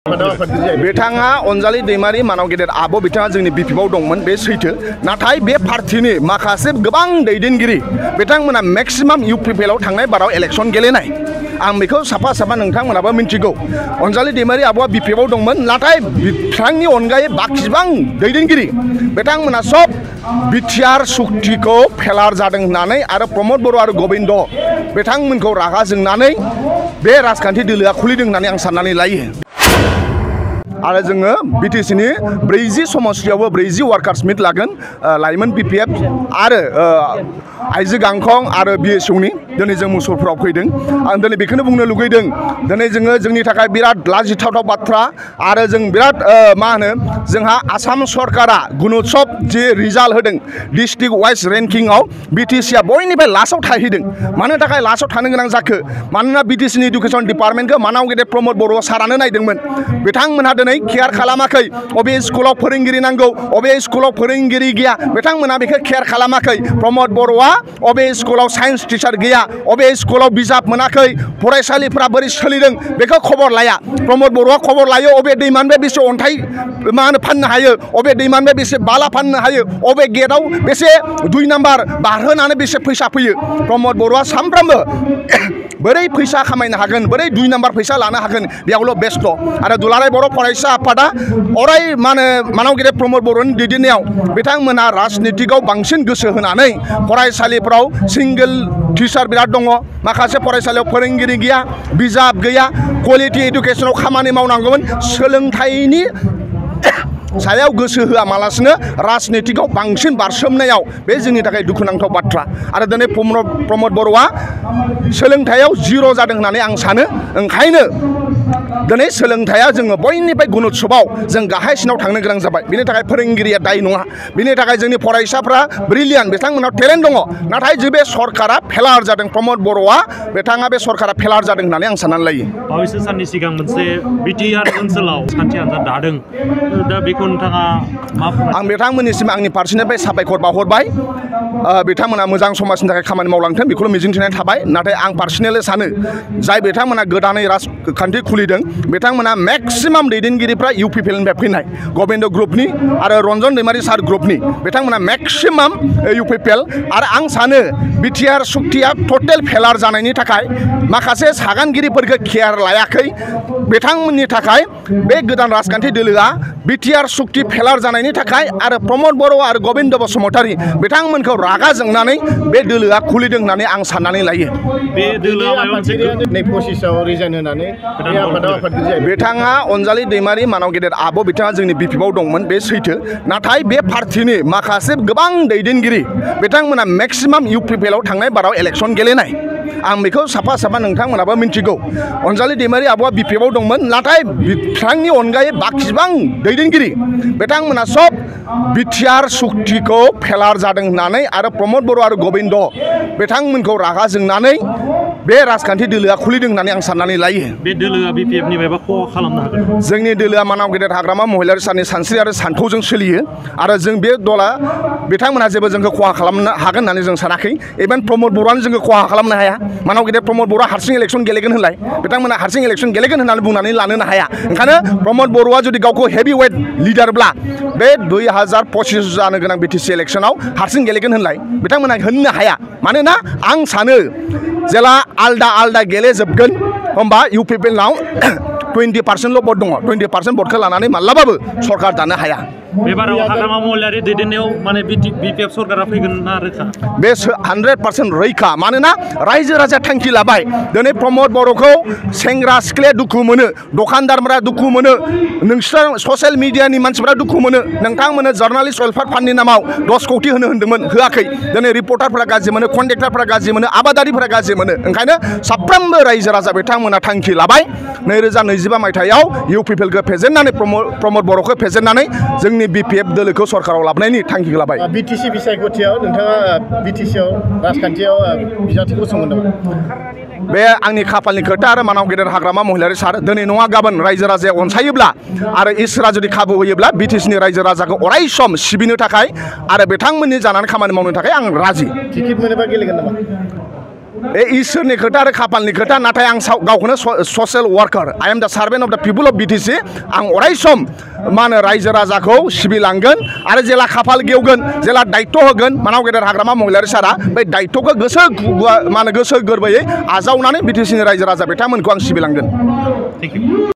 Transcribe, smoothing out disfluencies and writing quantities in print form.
बिथाङा अनजालि दैमारि मानाव गेदेर आब' बिथाङा जोंनि बिपिएफआव दंमोन बे सैथो नाथाय बे पार्टिनि माखासे गोबां दैदेनगिरि बिथांमोना मेक्सिमाम इउपिपिएलआव थांनाय बाराव इलेक्शन गेलेनाय आं बेखौ साफा साफा नोंथांमोनाबो मिन्थिगौ अनजालि दैमारि आब'आ बिपिएफआव दंमोन नाथाय बिथांनि अनगायै बाखिबां दैदेनगिरि बिथांमोना सब बिटिआर सुक्तिखौ फेलार जादों होननानै आरो प्रमद बर' आरो गोविन्द बिथांमोनखौ रागा जोंनानै बे राजखान्थि दोलोआ खुलिदों होननानै आं साननानै लायो आरो जोङो बिटिसिनि 40 समस्तियावबो 40 वार्कार्स मिट लागोन लाइमोन बिपिएफ आरो आइजो गांखं आरो बिएसइउनि दिनै जों मुसलपुराव फैदों आं दिनै बेखौनो बुंनो लुगैदों दिनै जोङो जोंनि थाखाय बिराद लाजिथावथाव बाथ्रा आरो जों बिराद मा होनो जोंहा आसाम सरकारा गुणोत्सव जे रिजाल्ट होदों डिस्ट्रिक्ट वाइज रेंकिंआव बिटिसिआ बयनिफ्राय लास्टआव थाहैदों मानो थाखाय लास्टआव थानो गोनां जाखो मानोना बिटिसिनि इडुकेसन डिपार्टमेन्टखौ मानाव गेदेर प्रमद बर' सारानो नायदोंमोन बिथांमोनहा दिनै केयार खालामाखै अबे स्कुलाव फोरोंगिरि नांगौ अबे स्कुलाव फोरोंगिरि गैया बिथांमोनहा बेखौ केयार खालामाखै प्रमद बर'आ अबे स्कुलाव साइन्स टिचार गैया अबे स्कुलाव बिजाब मोनाखै फरायसालिफ्रा बोरै सोलिदों बेखौ खबर लाया प्रमद बर'आ खबर लायो अबे दैमानिफ्राय बेसे अन्थाइ मा होनो फाननो हायो अबे दैमानिफ्राय बेसे बाला फाननो हायो अबे गेटआव बेसे 2 नाम्बार बारहोनानै बेसे फैसा फैयो प्रमद बर'आ सानफ्रामबो बोरै फैसा खामायनो हागोन बोरै 2 नाम्बार फैसा लानो हागोन बेयावल' बेस्थ' आरो दुलाराय बर' फरायसा आफादा अराय मा होनो मानाव गेदेर प्रमद बर'नि दैदेननायाव बिथांमोनहा राजनितिकआव बांसिन गोसो होनानै फरायसालिफ्राव सिंगल टिचार बिराद दङ माखासे फरायसालियाव फोरोंगिरि गैया बिजाब गैया क्वालिटि इडुकेसनाव खामानि मावनांगौमोन सोलोंथाइनि सायाव गोसो होआमालासिनो राजनितिकआव बांसिन बारसोमनायाव बे जोंनि थाखाय दुखुनांथाव बाथ्रा आरो दिनै प्रमद बर'आ सोलोंथाइयाव जिर' जादों होननानै आं सानो ओंखायनो दिनै सोलोंथाइया जोङो बयनिफ्राय गुणोत्सवआव जों गाहायसिनाव थांनो गोनां जाबाय बिनि थाखाय फोरोंगिरिया दाय नङा बिनि थाखाय जोंनि फरायसाफ्रा ब्रिलियान्ट बिथांमोनाव टेलेन्ट दङ नाथाय जे बे सरकारा फेलार जादों प्रमद बर'आ बिथाङा बे सरकारा फेलार जादों होननानै आं साननानै लायो बावैसो साननि सिगां मोनसे बिटिआर ओनसोलाव सान्थि आनजाद दादों दा बेखौ नोंथाङा मा आं बिथांमोननिसिम आंनि फारसेनिफ्राय साबायखर बावहरबाय बिथांमोना मोजां समाजनि थाखाय खामानि मावलांथों बेखौल' मिजिंथिनाय थाबाय नाथाय आं पार्सनेलि सानो जाय बिथांमोना गोदानै राजखान्थि खुलिदों बिथांमोना मेक्सिमाम दैदेनगिरिफ्रा इउपिपिएलनिफ्राय फैनाय गोविन्द ग्रुपनि आरो रन्जन दैमारि सार ग्रुपनि बिथांमोना मेक्सिमाम इउपिपिएल आरो आं सानो बिटिआर सुक्तिया टटेल फेलार जानायनि थाखाय माखासे सागानगिरिफोरखौ केयार लायाखै बिथांमोननि थाखाय बे गोदान राजखान्थि दोलोआ बिटिआर सुक्ति फेलार जानायनि थाखाय आरो प्रमद बर' आरो गोविन्द बसुमतारी बिथांमोनखौ रागा जोंनानै बे दोलोआ खुलिदों होननानै आं साननानै लायो बे दोलोआ पसिसाव रिजाइन होनानै बिथाङा अनजालि दैमारि मानाव गेदेर आब' बिथाङा जोंनि बिपिएफआव दंमोन बे सैथो नाथाय बे पार्टिनि माखासे गोबां दैदेनगिरि बिथांमोना मेक्सिमाम इउपिपिएलआव थांनाय बाराव इलेक्शन गेलेनाय आं बेखौ साफा साफा नोंथांमोनाबो मिन्थिगौ अनजालि दैमारि आब'आ बिपिएफआव दंमोन नाथाय बिथांनि अनगायै बाखिबां दैदेनगिरि बिथांमोना सब बिटिआर सुक्तिखौ फेलार जादों होननानै आरो प्रमद बर' आरो गोविन्द बिथांमोनखौ रागा जोंनानै बे राजखान्थि दोलोआ खुलिदों होननानै आं साननानै लायो बे दोलोआ बिपिएफनि माबा खहा खालामनो हागोन जोंनि दोलोआ मानाव गेदेर हाग्रामा महिलारि साननि सानस्रि आरो सान्थौजों सोलियो आरो जों बे दला बिथांमोनहा जेबो जोंखौ खहा खालामनो हागोन होननानै जों सानाखै इभेन प्रमद बर'आनो जोंखौ खहा खालामनो हाया मानाव गेदेर प्रमद बर'आ हारसिं इलेक्शन गेलेगोन होनलाय बिथांमोना हारसिं इलेक्शन गेलेगोन होननानै बुंनानै लानो हाया ओंखायनो प्रमद बर'आ जुदि गावखौ हेभि वेट लिडारब्ला बे 2025 जानो गोनां बिटिसि इलेक्शनाव हारसिं गेलेगोन होनलाय बिथांमोना होननो हाया मानोना आं सानो जेला आलदा आलदा गेलेजोबगोन होमबा इउपिपिएलनाव 20% भट दङ 20% भटखौ लानानै माब्लाबाबो सरकार दानो हाया बेबाराव हाग्रामा महिलारि दैदेननायाव माने बिपिएफ सरकारा फैगोन ना रोखा बे 100% रैखा मानोना रायजो राजा थांखि लाबाय दिनै प्रमद बर'खौ सेंग्रा सिख्लाया दुखु मोनो दखानदारफोरा दुखु मोनो नोंसोर ससियेल मिडियानि मानसिफोरा दुखु मोनो नोंथांमोननो जार्नालिस्ट वेलफेयार फान्डनि नामाव 10 कोटि होनदोंमोन होआखै दिनै रिपर्टारफोरा गाज्रि मोनो कन्ट्रेक्टरफोरा गाज्रि मोनो आबादारिफोरा गाज्रि मोनो ओंखायनो साफ्रोमबो रायजो राजा बिथांमोना थांखि लाबाय 2025 मायथाइयाव इउपिपिएलखौ फेजेननानै प्रमद बर'खौ फेजेननानै जोंनि बिपिएफ दोलोखौ सरकाराव लाबोनायनि थांखि लाबाय बिटिसि बिसायख'थियाव नोंथाङा बिटिसिआव राजखान्थियाव बिजाथिखौ सोंगोन नामा बे आंनि खाफालनि खोथा आरो मानाव गेदेर हाग्रामा महिलारि सार दिनै नङा गाबोन रायजो राजाया अनसायोब्ला आरो इसोरा जुदि खाबु होयोब्ला बिटिसिनि रायजो राजाखौ अराय सम सिबिनो थाखाय आरो बिथांमोननि जानानै खामानि मावनो थाखाय आं राजि टिकेट मोनोबा गेलेगोन नामा ए इसोरनि खोथा आरो खाफालनि खोथा नाथाय आं गावखौनो ससियेल वार्कार आइ एम दा सार्भेन्ट of the people of BTC आं अराय सम मा होनो रायजो राजाखौ सिबिलांगोन आरो जेला खाफाल गेवगोन जेला दायित्व होगोन मानाव गेदेर हाग्रामा महिलारि सारा बे दायित्वखौ गोसो गोरबोयै आजावनानै बिटिसिनि रायजो राजा बिथांमोनखौ आं सिबिलांगोन। Thank you.